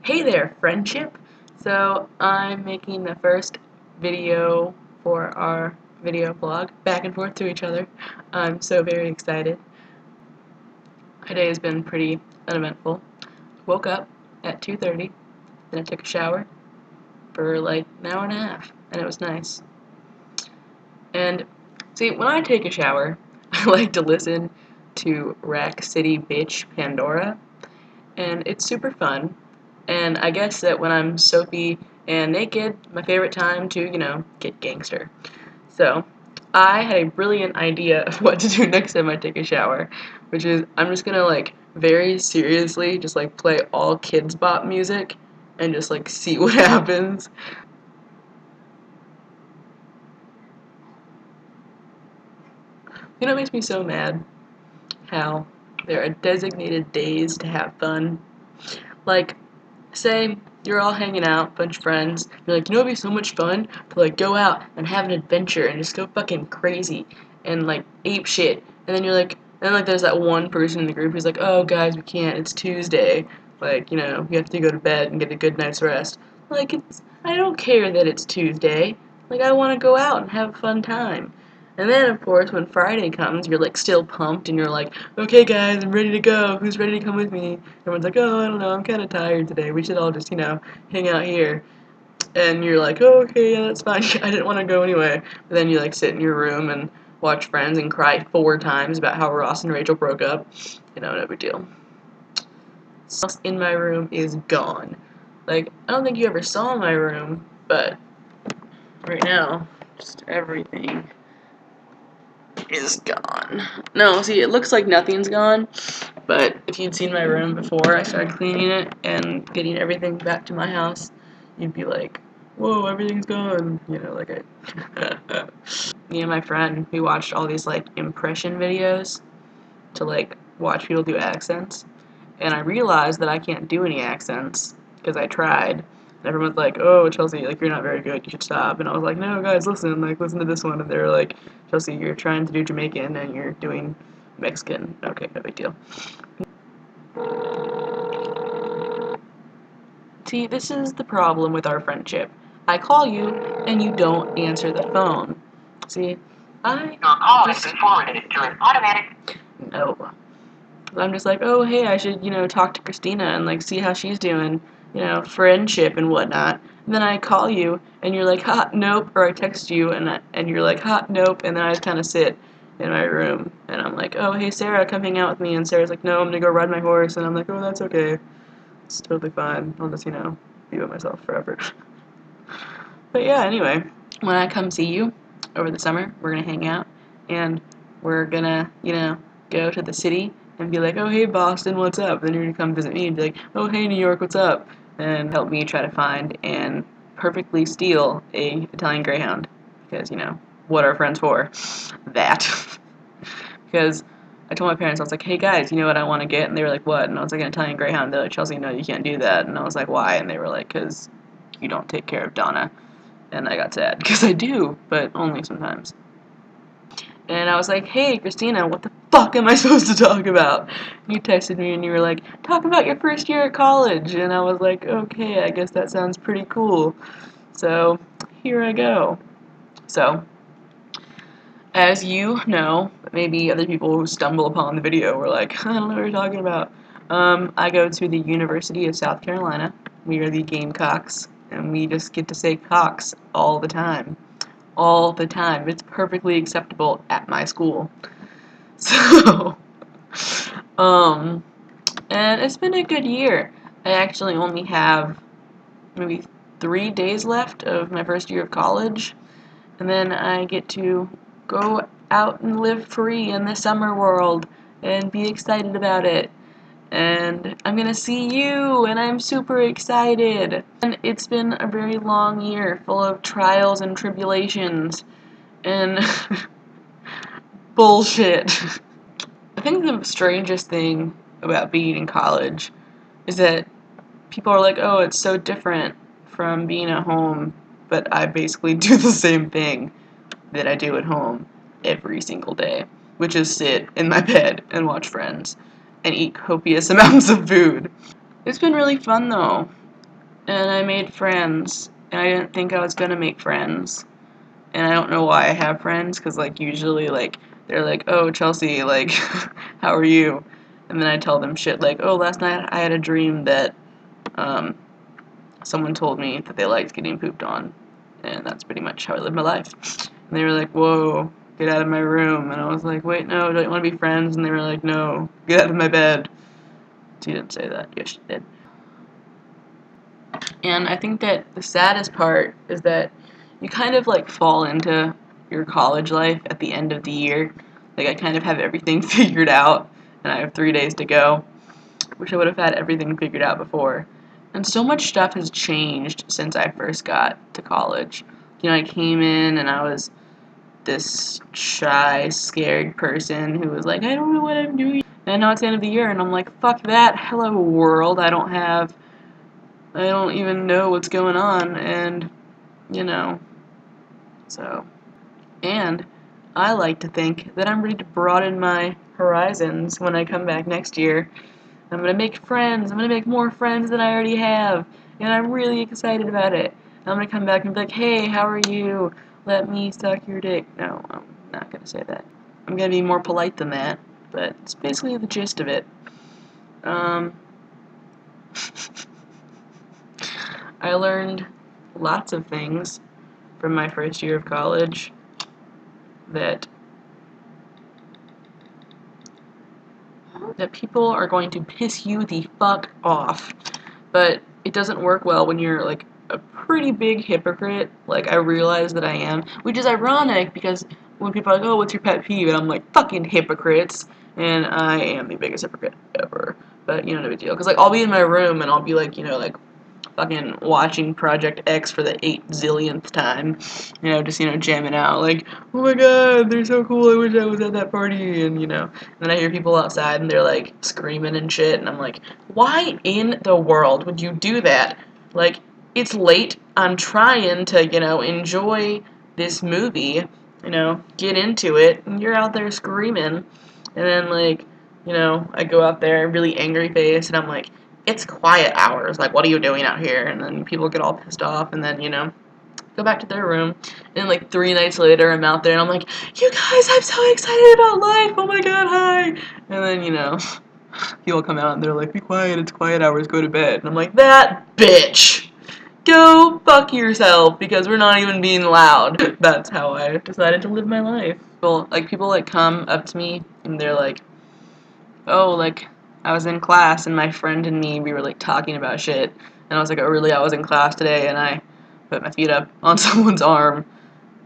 Hey there, friendship! So, I'm making the first video for our video blog, back and forth to each other. I'm so very excited. My day has been pretty uneventful. Woke up at 2:30, then I took a shower for like an hour and a half, and it was nice. And, see, when I take a shower, I like to listen to Rack City Bitch Pandora, and it's super fun. And I guess that when I'm soapy and naked, my favorite time to, get gangster. So, I had a brilliant idea of what to do next time I take a shower, which is I'm just gonna, very seriously just, play all Kids Bop music and just, see what happens. You know what makes me so mad? How there are designated days to have fun. Like, say you're all hanging out, bunch of friends. You're like, it'd be so much fun to go out and have an adventure and just go fucking crazy and ape shit. And then there's that one person in the group who's like, oh guys, we can't. It's Tuesday. You have to go to bed and get a good night's rest. I don't care that it's Tuesday. I want to go out and have a fun time. And then, of course, when Friday comes, you're still pumped and you're like, okay guys, I'm ready to go. Who's ready to come with me? Everyone's like, oh, I don't know, I'm kind of tired today. We should all just, hang out here. And you're like, oh, okay, yeah, that's fine. I didn't want to go anyway. But then you sit in your room and watch Friends and cry 4 times about how Ross and Rachel broke up. No big deal. Else in my room is gone. I don't think you ever saw my room, but right now, just everything is gone. No, see, it looks like nothing's gone, but if you'd seen my room before I started cleaning it and getting everything back to my house, you'd be like, whoa, everything's gone. Me and my friend, we watched all these, impression videos to, watch people do accents, and I realized that I can't do any accents, because I tried. And everyone's like, oh, Chelsea, you're not very good, you should stop. And I was like, no, guys, listen, listen to this one. And they were like, Chelsea, you're trying to do Jamaican, and you're doing Mexican. Okay, no big deal. See, this is the problem with our friendship. I call you, and you don't answer the phone. See, Your call has been forwarded to an automatic. No. I'm just like, oh, hey, I should, talk to Christina and, see how she's doing, friendship and whatnot. And then I call you, and you're like, ha, nope, or I text you, and you're like, ha, nope, and then I just kind of sit in my room, and I'm like, oh, hey, Sarah, come hang out with me, and Sarah's like, no, I'm gonna go ride my horse, and I'm like, oh, that's okay. It's totally fine. I'll just, be with myself forever. But yeah, anyway, when I come see you over the summer, we're gonna hang out, and we're gonna, go to the city and be like, oh, hey, Boston, what's up? Then you're gonna come visit me and be like, oh, hey, New York, what's up? And help me try to find and perfectly steal a Italian Greyhound. Because, what are friends for? That. Because I told my parents, I was like, hey, guys, you know what I want to get? And they were like, what? And I was like, an Italian Greyhound. They're like, Chelsea, no, you can't do that. And I was like, why? And they were like, because you don't take care of Donna. And I got sad, because I do, but only sometimes. And I was like, hey, Christina, what the fuck am I supposed to talk about? You texted me and you were like, talk about your first year at college. And I was like, okay, I guess that sounds pretty cool. So, here I go. So, as you know, maybe other people who stumble upon the video were like, I don't know what you're talking about. I go to the University of South Carolina. We are the Gamecocks, and we just get to say cocks all the time. All the time. It's perfectly acceptable at my school. So, and it's been a good year. I actually only have maybe 3 days left of my first year of college, and then I get to go out and live free in the summer world and be excited about it. And I'm gonna see you, and I'm super excited. And it's been a very long year, full of trials and tribulations, and bullshit. I think the strangest thing about being in college is that people are like, oh, it's so different from being at home, but I basically do the same thing that I do at home every single day, which is sit in my bed and watch Friends and eat copious amounts of food. It's been really fun though. and I made friends, and I didn't think I was gonna make friends. And I don't know why I have friends, because, like, usually, like, they're like, oh, Chelsea, like, how are you? And then I tell them shit like, oh, last night I had a dream that, someone told me that they liked getting pooped on. And that's pretty much how I live my life. And they were like, whoa, get out of my room. And I was like, wait, no, don't you want to be friends? And they were like, no, get out of my bed. She didn't say that. Yes, she did. And I think that the saddest part is that you kind of like fall into your college life at the end of the year. Like I kind of have everything figured out and I have 3 days to go. Wish I would have had everything figured out before. And so much stuff has changed since I first got to college. You know, I came in and I was this shy, scared person who was like, I don't know what I'm doing. And now it's the end of the year and I'm like, fuck that. Hello world. I don't even know what's going on, and, you know, so. And I like to think that I'm ready to broaden my horizons when I come back next year. I'm gonna make friends, I'm gonna make more friends than I already have, and I'm really excited about it. I'm gonna come back and be like, hey, how are you? Let me suck your dick. No, I'm not gonna say that. I'm gonna be more polite than that, but it's basically the gist of it. Um, I learned lots of things from my first year of college that people are going to piss you the fuck off. But it doesn't work well when you're like a pretty big hypocrite. Like I realize that I am, which is ironic because when people are like, "Oh, what's your pet peeve?" and I'm like, "Fucking hypocrites," and I am the biggest hypocrite ever. But you know, no big deal. Cause like I'll be in my room and I'll be like, you know, like fucking watching Project X for the 8 zillionth time, you know, just, you know, jamming out, like, oh my god, they're so cool, I wish I was at that party, and, you know, and then I hear people outside, and they're, like, screaming and shit, and I'm like, why in the world would you do that? Like, it's late, I'm trying to, you know, enjoy this movie, you know, get into it, and you're out there screaming, and then, like, you know, I go out there, really angry face, and I'm like, it's quiet hours. Like, what are you doing out here? And then people get all pissed off, and then, you know, go back to their room. And, like, 3 nights later, I'm out there, and I'm like, you guys, I'm so excited about life. Oh my god, hi. And then, you know, people come out, and they're like, be quiet. It's quiet hours. Go to bed. And I'm like, that bitch. Go fuck yourself, because we're not even being loud. That's how I decided to live my life. Well, like, people, like, come up to me, and they're like, oh, like, I was in class and my friend and me, we were, like, talking about shit. And I was like, oh, really, I was in class today, and I put my feet up on someone's arm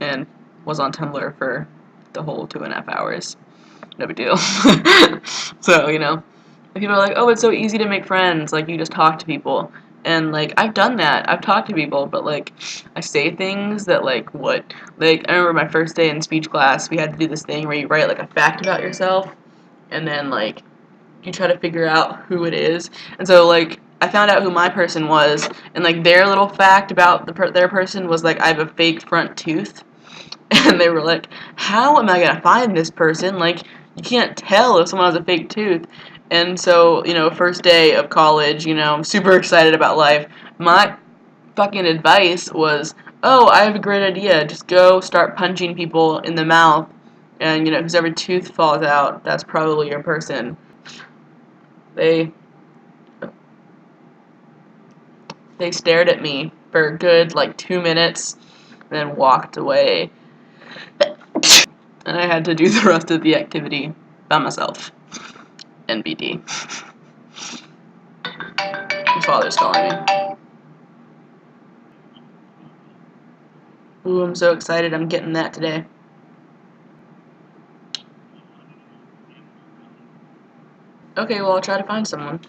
and was on Tumblr for the whole 2.5 hours. No big deal. So, you know, and people are like, oh, it's so easy to make friends. Like, you just talk to people. And, like, I've done that. I've talked to people, but, like, I say things that, like, what? Like, I remember my first day in speech class, we had to do this thing where you write, like, a fact about yourself, and then, like, you try to figure out who it is. And so, like, I found out who my person was, and, like, their little fact about their person was, like, I have a fake front tooth. And they were like, how am I going to find this person? Like, you can't tell if someone has a fake tooth. And so, you know, first day of college, you know, I'm super excited about life. My fucking advice was, oh, I have a great idea. Just go start punching people in the mouth. And, you know, whoever tooth falls out, that's probably your person. They They stared at me for a good, like, 2 minutes, and then walked away. And I had to do the rest of the activity by myself. NBD. My father's calling me. Ooh, I'm so excited I'm getting that today. Okay, well, I'll try to find someone.